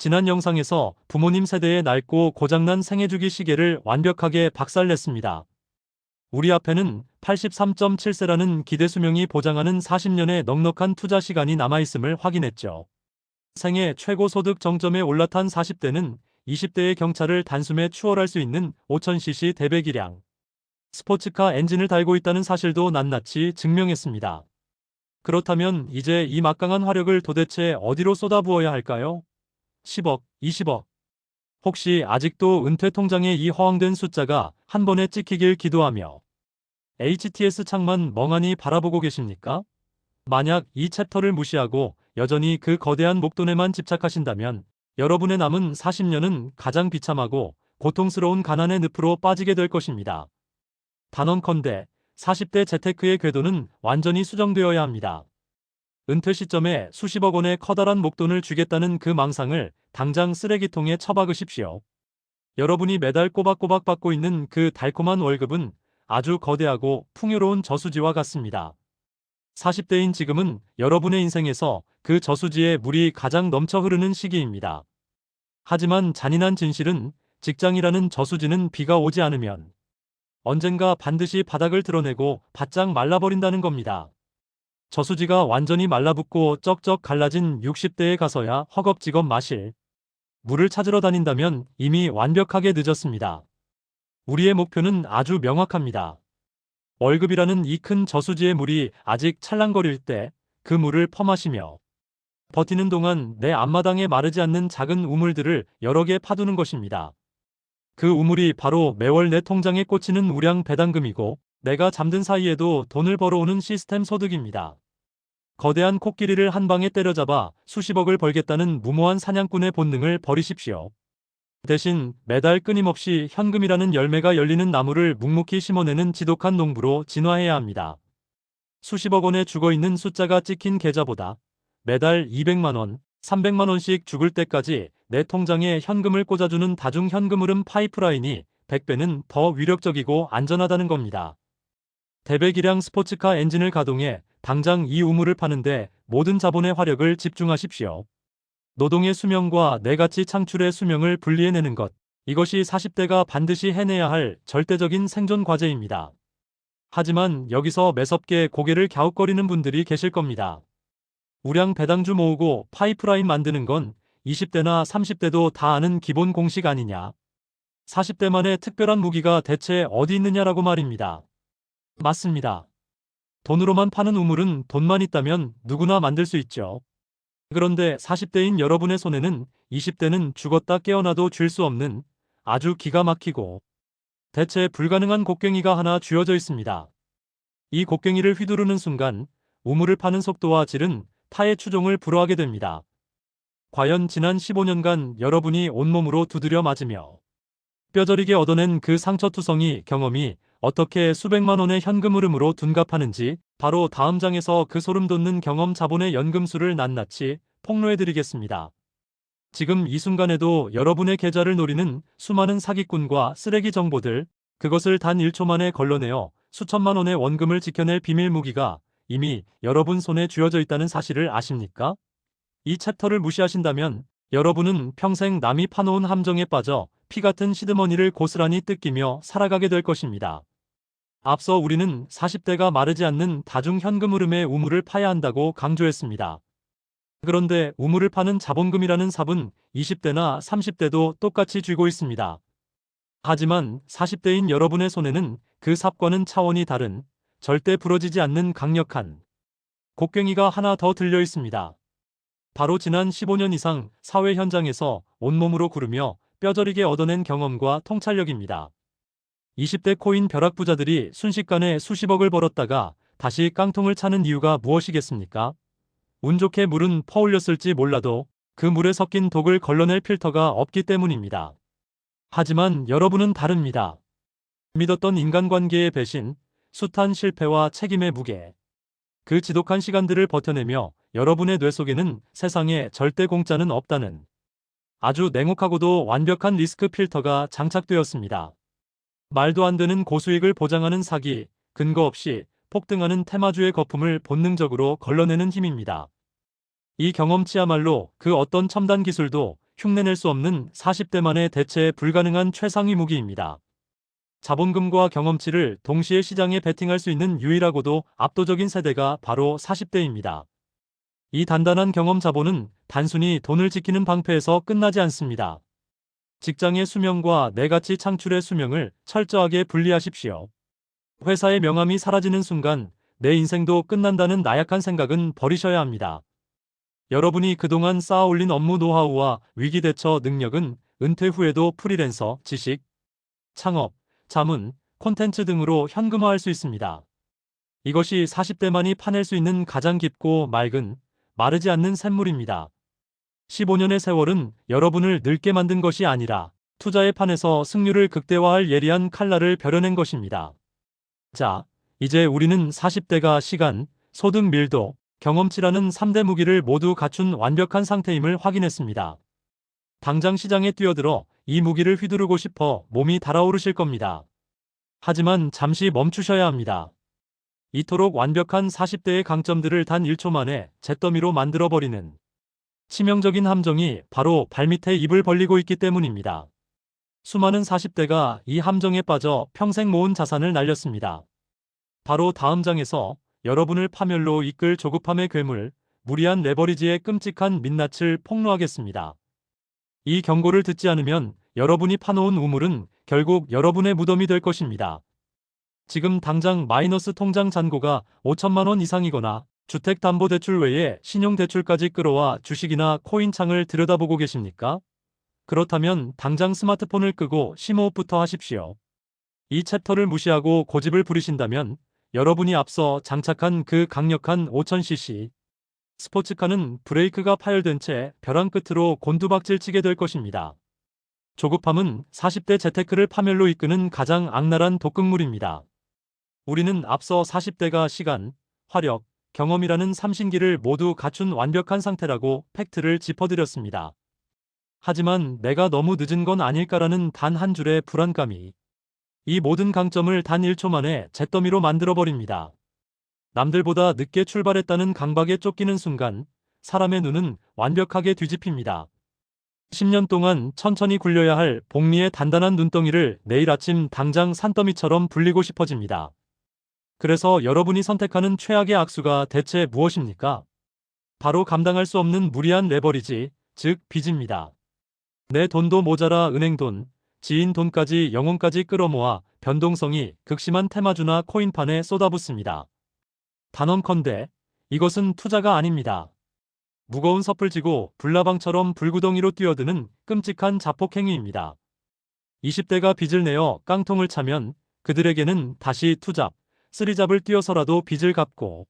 지난 영상에서 부모님 세대의 낡고 고장난 생애주기 시계를 완벽하게 박살냈습니다. 우리 앞에는 83.7세라는 기대 수명이 보장하는 40년의 넉넉한 투자 시간이 남아있음을 확인했죠. 생애 최고 소득 정점에 올라탄 40대는 20대의 경차를 단숨에 추월할 수 있는 5000cc 대배기량 스포츠카 엔진을 달고 있다는 사실도 낱낱이 증명했습니다. 그렇다면 이제 이 막강한 화력을 도대체 어디로 쏟아부어야 할까요? 10억, 20억. 혹시 아직도 은퇴 통장에 이 허황된 숫자가 한 번에 찍히길 기도하며 HTS 창만 멍하니 바라보고 계십니까? 만약 이 챕터를 무시하고 여전히 그 거대한 목돈에만 집착하신다면 여러분의 남은 40년은 가장 비참하고 고통스러운 가난의 늪으로 빠지게 될 것입니다. 단언컨대 40대 재테크의 궤도는 완전히 수정되어야 합니다. 은퇴 시점에 수십억 원의 커다란 목돈을 주겠다는 그 망상을 당장 쓰레기통에 처박으십시오. 여러분이 매달 꼬박꼬박 받고 있는 그 달콤한 월급은 아주 거대하고 풍요로운 저수지와 같습니다. 40대인 지금은 여러분의 인생에서 그 저수지에 물이 가장 넘쳐 흐르는 시기입니다. 하지만 잔인한 진실은 직장이라는 저수지는 비가 오지 않으면 언젠가 반드시 바닥을 드러내고 바짝 말라버린다는 겁니다. 저수지가 완전히 말라붙고 쩍쩍 갈라진 60대에 가서야 허겁지겁 마실 물을 찾으러 다닌다면 이미 완벽하게 늦었습니다. 우리의 목표는 아주 명확합니다. 월급이라는 이 큰 저수지의 물이 아직 찰랑거릴 때 그 물을 퍼마시며 버티는 동안 내 앞마당에 마르지 않는 작은 우물들을 여러 개 파두는 것입니다. 그 우물이 바로 매월 내 통장에 꽂히는 우량 배당금이고 내가 잠든 사이에도 돈을 벌어오는 시스템 소득입니다. 거대한 코끼리를 한 방에 때려잡아 수십억을 벌겠다는 무모한 사냥꾼의 본능을 버리십시오. 대신 매달 끊임없이 현금이라는 열매가 열리는 나무를 묵묵히 심어내는 지독한 농부로 진화해야 합니다. 수십억 원에 죽어있는 숫자가 찍힌 계좌보다 매달 200만 원, 300만 원씩 죽을 때까지 내 통장에 현금을 꽂아주는 다중현금 흐름 파이프라인이 100배는 더 위력적이고 안전하다는 겁니다. 대배기량 스포츠카 엔진을 가동해 당장 이 우물을 파는데 모든 자본의 화력을 집중하십시오. 노동의 수명과 내 가치 창출의 수명을 분리해내는 것. 이것이 40대가 반드시 해내야 할 절대적인 생존 과제입니다. 하지만 여기서 매섭게 고개를 갸웃거리는 분들이 계실 겁니다. 우량 배당주 모으고 파이프라인 만드는 건 20대나 30대도 다 아는 기본 공식 아니냐. 40대만의 특별한 무기가 대체 어디 있느냐라고 말입니다. 맞습니다. 돈으로만 파는 우물은 돈만 있다면 누구나 만들 수 있죠. 그런데 40대인 여러분의 손에는 20대는 죽었다 깨어나도 쥘 수 없는 아주 기가 막히고 대체 불가능한 곡괭이가 하나 쥐어져 있습니다. 이 곡괭이를 휘두르는 순간 우물을 파는 속도와 질은 타의 추종을 불허하게 됩니다. 과연 지난 15년간 여러분이 온몸으로 두드려 맞으며 뼈저리게 얻어낸 그 상처투성이 경험이 어떻게 수백만 원의 현금 흐름으로 둔갑하는지 바로 다음 장에서 그 소름 돋는 경험 자본의 연금술을 낱낱이 폭로해드리겠습니다. 지금 이 순간에도 여러분의 계좌를 노리는 수많은 사기꾼과 쓰레기 정보들, 그것을 단 1초 만에 걸러내어 수천만 원의 원금을 지켜낼 비밀 무기가 이미 여러분 손에 쥐어져 있다는 사실을 아십니까? 이 챕터를 무시하신다면 여러분은 평생 남이 파놓은 함정에 빠져 피 같은 시드머니를 고스란히 뜯기며 살아가게 될 것입니다. 앞서 우리는 40대가 마르지 않는 다중 현금 흐름의 우물을 파야 한다고 강조했습니다. 그런데 우물을 파는 자본금이라는 삽은 20대나 30대도 똑같이 쥐고 있습니다. 하지만 40대인 여러분의 손에는 그 삽과는 차원이 다른 절대 부러지지 않는 강력한 곡괭이가 하나 더 들려 있습니다. 바로 지난 15년 이상 사회 현장에서 온몸으로 구르며 뼈저리게 얻어낸 경험과 통찰력입니다. 20대 코인 벼락부자들이 순식간에 수십억을 벌었다가 다시 깡통을 차는 이유가 무엇이겠습니까? 운 좋게 물은 퍼올렸을지 몰라도 그 물에 섞인 독을 걸러낼 필터가 없기 때문입니다. 하지만 여러분은 다릅니다. 믿었던 인간관계의 배신, 숱한 실패와 책임의 무게. 그 지독한 시간들을 버텨내며 여러분의 뇌 속에는 세상에 절대 공짜는 없다는 아주 냉혹하고도 완벽한 리스크 필터가 장착되었습니다. 말도 안 되는 고수익을 보장하는 사기, 근거 없이 폭등하는 테마주의 거품을 본능적으로 걸러내는 힘입니다. 이 경험치야말로 그 어떤 첨단 기술도 흉내낼 수 없는 40대만의 대체 불가능한 최상위 무기입니다. 자본금과 경험치를 동시에 시장에 베팅할 수 있는 유일하고도 압도적인 세대가 바로 40대입니다. 이 단단한 경험 자본은 단순히 돈을 지키는 방패에서 끝나지 않습니다. 직장의 수명과 내 가치 창출의 수명을 철저하게 분리하십시오. 회사의 명함이 사라지는 순간 내 인생도 끝난다는 나약한 생각은 버리셔야 합니다. 여러분이 그동안 쌓아올린 업무 노하우와 위기 대처 능력은 은퇴 후에도 프리랜서, 지식, 창업, 자문, 콘텐츠 등으로 현금화할 수 있습니다. 이것이 40대만이 파낼 수 있는 가장 깊고 맑은, 마르지 않는 샘물입니다. 15년의 세월은 여러분을 늙게 만든 것이 아니라 투자의 판에서 승률을 극대화할 예리한 칼날을 벼려낸 것입니다. 자, 이제 우리는 40대가 시간, 소득 밀도, 경험치라는 3대 무기를 모두 갖춘 완벽한 상태임을 확인했습니다. 당장 시장에 뛰어들어 이 무기를 휘두르고 싶어 몸이 달아오르실 겁니다. 하지만 잠시 멈추셔야 합니다. 이토록 완벽한 40대의 강점들을 단 1초 만에 잿더미로 만들어버리는 치명적인 함정이 바로 발밑에 입을 벌리고 있기 때문입니다. 수많은 40대가 이 함정에 빠져 평생 모은 자산을 날렸습니다. 바로 다음 장에서 여러분을 파멸로 이끌 조급함의 괴물, 무리한 레버리지의 끔찍한 민낯을 폭로하겠습니다. 이 경고를 듣지 않으면 여러분이 파놓은 우물은 결국 여러분의 무덤이 될 것입니다. 지금 당장 마이너스 통장 잔고가 5천만 원 이상이거나 주택담보대출 외에 신용대출까지 끌어와 주식이나 코인창을 들여다보고 계십니까? 그렇다면 당장 스마트폰을 끄고 심호흡부터 하십시오. 이 챕터를 무시하고 고집을 부리신다면 여러분이 앞서 장착한 그 강력한 5000cc 스포츠카는 브레이크가 파열된 채 벼랑 끝으로 곤두박질 치게 될 것입니다. 조급함은 40대 재테크를 파멸로 이끄는 가장 악랄한 독극물입니다. 우리는 앞서 40대가 시간, 화력, 경험이라는 삼신기를 모두 갖춘 완벽한 상태라고 팩트를 짚어드렸습니다. 하지만 내가 너무 늦은 건 아닐까라는 단 한 줄의 불안감이 이 모든 강점을 단 1초 만에 잿더미로 만들어버립니다. 남들보다 늦게 출발했다는 강박에 쫓기는 순간 사람의 눈은 완벽하게 뒤집힙니다. 10년 동안 천천히 굴려야 할 복리의 단단한 눈덩이를 내일 아침 당장 산더미처럼 불리고 싶어집니다. 그래서 여러분이 선택하는 최악의 악수가 대체 무엇입니까? 바로 감당할 수 없는 무리한 레버리지, 즉 빚입니다. 내 돈도 모자라 은행돈, 지인 돈까지 영혼까지 끌어모아 변동성이 극심한 테마주나 코인판에 쏟아붓습니다. 단언컨대 이것은 투자가 아닙니다. 무거운 섣을 지고 불나방처럼 불구덩이로 뛰어드는 끔찍한 자폭행위입니다. 20대가 빚을 내어 깡통을 차면 그들에게는 다시 투잡, 쓰리잡을 뛰어서라도 빚을 갚고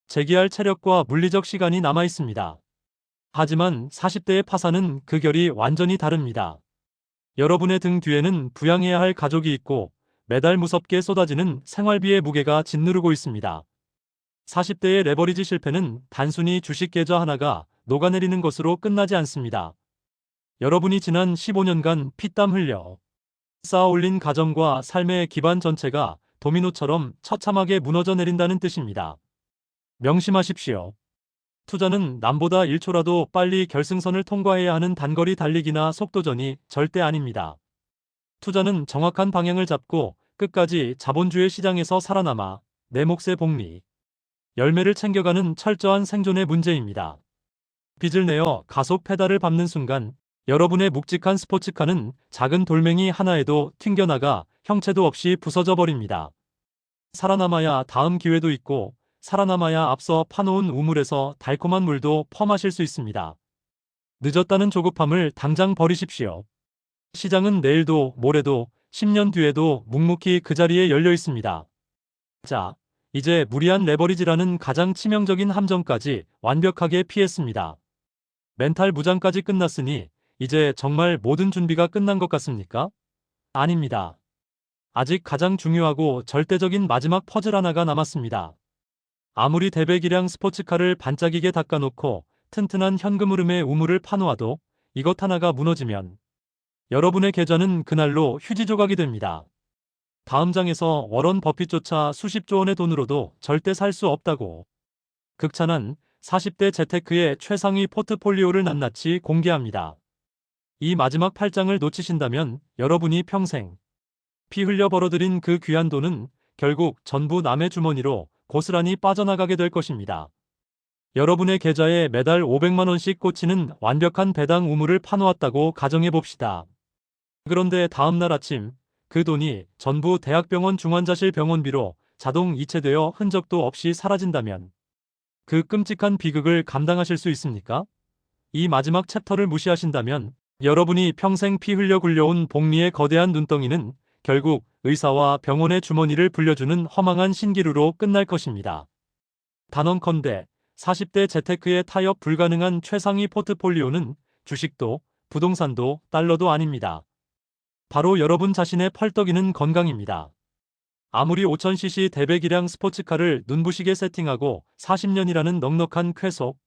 재기할 체력과 물리적 시간이 남아 있습니다. 하지만 40대의 파산은 그 결이 완전히 다릅니다. 여러분의 등 뒤에는 부양해야 할 가족이 있고 매달 무섭게 쏟아지는 생활비의 무게가 짓누르고 있습니다. 40대의 레버리지 실패는 단순히 주식 계좌 하나가 녹아내리는 것으로 끝나지 않습니다. 여러분이 지난 15년간 피땀 흘려 쌓아올린 가정과 삶의 기반 전체가 도미노처럼 처참하게 무너져 내린다는 뜻입니다. 명심하십시오. 투자는 남보다 1초라도 빨리 결승선을 통과해야 하는 단거리 달리기나 속도전이 절대 아닙니다. 투자는 정확한 방향을 잡고 끝까지 자본주의 시장에서 살아남아 내 몫의 복리, 열매를 챙겨가는 철저한 생존의 문제입니다. 빚을 내어 가속 페달을 밟는 순간 여러분의 묵직한 스포츠카는 작은 돌멩이 하나에도 튕겨나가 형체도 없이 부서져 버립니다. 살아남아야 다음 기회도 있고 살아남아야 앞서 파놓은 우물에서 달콤한 물도 퍼마실 수 있습니다. 늦었다는 조급함을 당장 버리십시오. 시장은 내일도 모레도 10년 뒤에도 묵묵히 그 자리에 열려 있습니다. 자, 이제 무리한 레버리지라는 가장 치명적인 함정까지 완벽하게 피했습니다. 멘탈 무장까지 끝났으니 이제 정말 모든 준비가 끝난 것 같습니까? 아닙니다. 아직 가장 중요하고 절대적인 마지막 퍼즐 하나가 남았습니다. 아무리 대배기량 스포츠카를 반짝이게 닦아놓고 튼튼한 현금 흐름의 우물을 파놓아도 이것 하나가 무너지면 여러분의 계좌는 그날로 휴지 조각이 됩니다. 다음 장에서 워런 버핏조차 수십조 원의 돈으로도 절대 살 수 없다고 극찬한 40대 재테크의 최상위 포트폴리오를 낱낱이 공개합니다. 이 마지막 8장을 놓치신다면 여러분이 평생 피 흘려 벌어들인 그 귀한 돈은 결국 전부 남의 주머니로 고스란히 빠져나가게 될 것입니다. 여러분의 계좌에 매달 500만 원씩 꽂히는 완벽한 배당 우물을 파놓았다고 가정해 봅시다. 그런데 다음날 아침 그 돈이 전부 대학병원 중환자실 병원비로 자동 이체되어 흔적도 없이 사라진다면 그 끔찍한 비극을 감당하실 수 있습니까? 이 마지막 챕터를 무시하신다면 여러분이 평생 피 흘려 굴려온 복리의 거대한 눈덩이는 결국 의사와 병원의 주머니를 불려주는 허망한 신기루로 끝날 것입니다. 단언컨대 40대 재테크에 타협 불가능한 최상위 포트폴리오는 주식도 부동산도 달러도 아닙니다. 바로 여러분 자신의 펄떡이는 건강입니다. 아무리 5000cc 대배기량 스포츠카를 눈부시게 세팅하고 40년이라는 넉넉한 쾌속,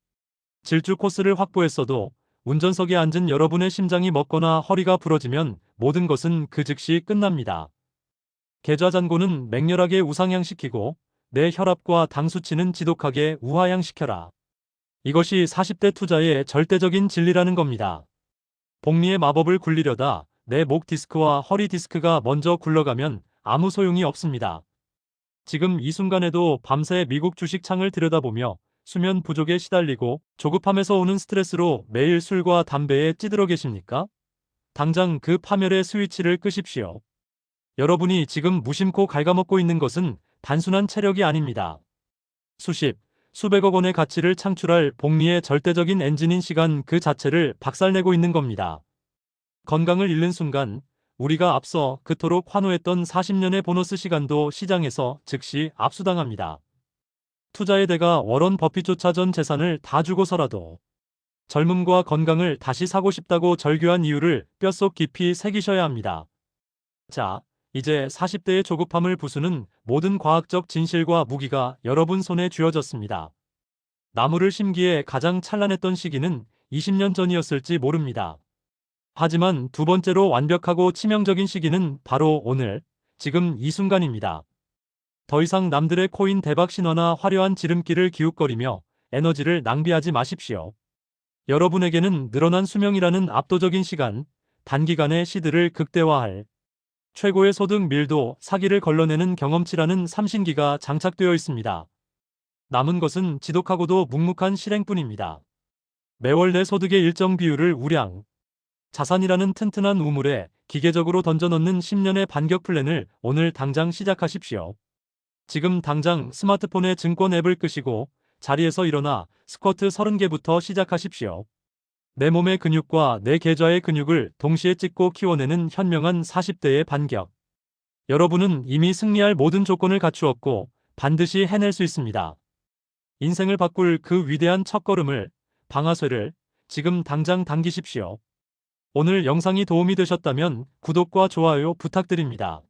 질주 코스를 확보했어도 운전석에 앉은 여러분의 심장이 멎거나 허리가 부러지면 모든 것은 그 즉시 끝납니다. 계좌 잔고는 맹렬하게 우상향시키고 내 혈압과 당 수치는 지독하게 우하향시켜라. 이것이 40대 투자의 절대적인 진리라는 겁니다. 복리의 마법을 굴리려다 내 목 디스크와 허리 디스크가 먼저 굴러가면 아무 소용이 없습니다. 지금 이 순간에도 밤새 미국 주식 창을 들여다보며 수면 부족에 시달리고 조급함에서 오는 스트레스로 매일 술과 담배에 찌들어 계십니까? 당장 그 파멸의 스위치를 끄십시오. 여러분이 지금 무심코 갉아먹고 있는 것은 단순한 체력이 아닙니다. 수십, 수백억 원의 가치를 창출할 복리의 절대적인 엔진인 시간 그 자체를 박살내고 있는 겁니다. 건강을 잃는 순간 우리가 앞서 그토록 환호했던 40년의 보너스 시간도 시장에서 즉시 압수당합니다. 투자의 대가 워런 버핏조차 전 재산을 다 주고서라도 젊음과 건강을 다시 사고 싶다고 절규한 이유를 뼛속 깊이 새기셔야 합니다. 자, 이제 40대의 조급함을 부수는 모든 과학적 진실과 무기가 여러분 손에 쥐어졌습니다. 나무를 심기에 가장 찬란했던 시기는 20년 전이었을지 모릅니다. 하지만 두 번째로 완벽하고 치명적인 시기는 바로 오늘, 지금 이 순간입니다. 더 이상 남들의 코인 대박 신화나 화려한 지름길을 기웃거리며 에너지를 낭비하지 마십시오. 여러분에게는 늘어난 수명이라는 압도적인 시간, 단기간에 시드를 극대화할 최고의 소득 밀도 사기를 걸러내는 경험치라는 삼신기가 장착되어 있습니다. 남은 것은 지독하고도 묵묵한 실행뿐입니다. 매월 내 소득의 일정 비율을 우량, 자산이라는 튼튼한 우물에 기계적으로 던져넣는 10년의 반격 플랜을 오늘 당장 시작하십시오. 지금 당장 스마트폰의 증권 앱을 끄시고 자리에서 일어나 스쿼트 30개부터 시작하십시오. 내 몸의 근육과 내 계좌의 근육을 동시에 찍고 키워내는 현명한 40대의 반격. 여러분은 이미 승리할 모든 조건을 갖추었고 반드시 해낼 수 있습니다. 인생을 바꿀 그 위대한 첫걸음을, 방아쇠를 지금 당장 당기십시오. 오늘 영상이 도움이 되셨다면 구독과 좋아요 부탁드립니다.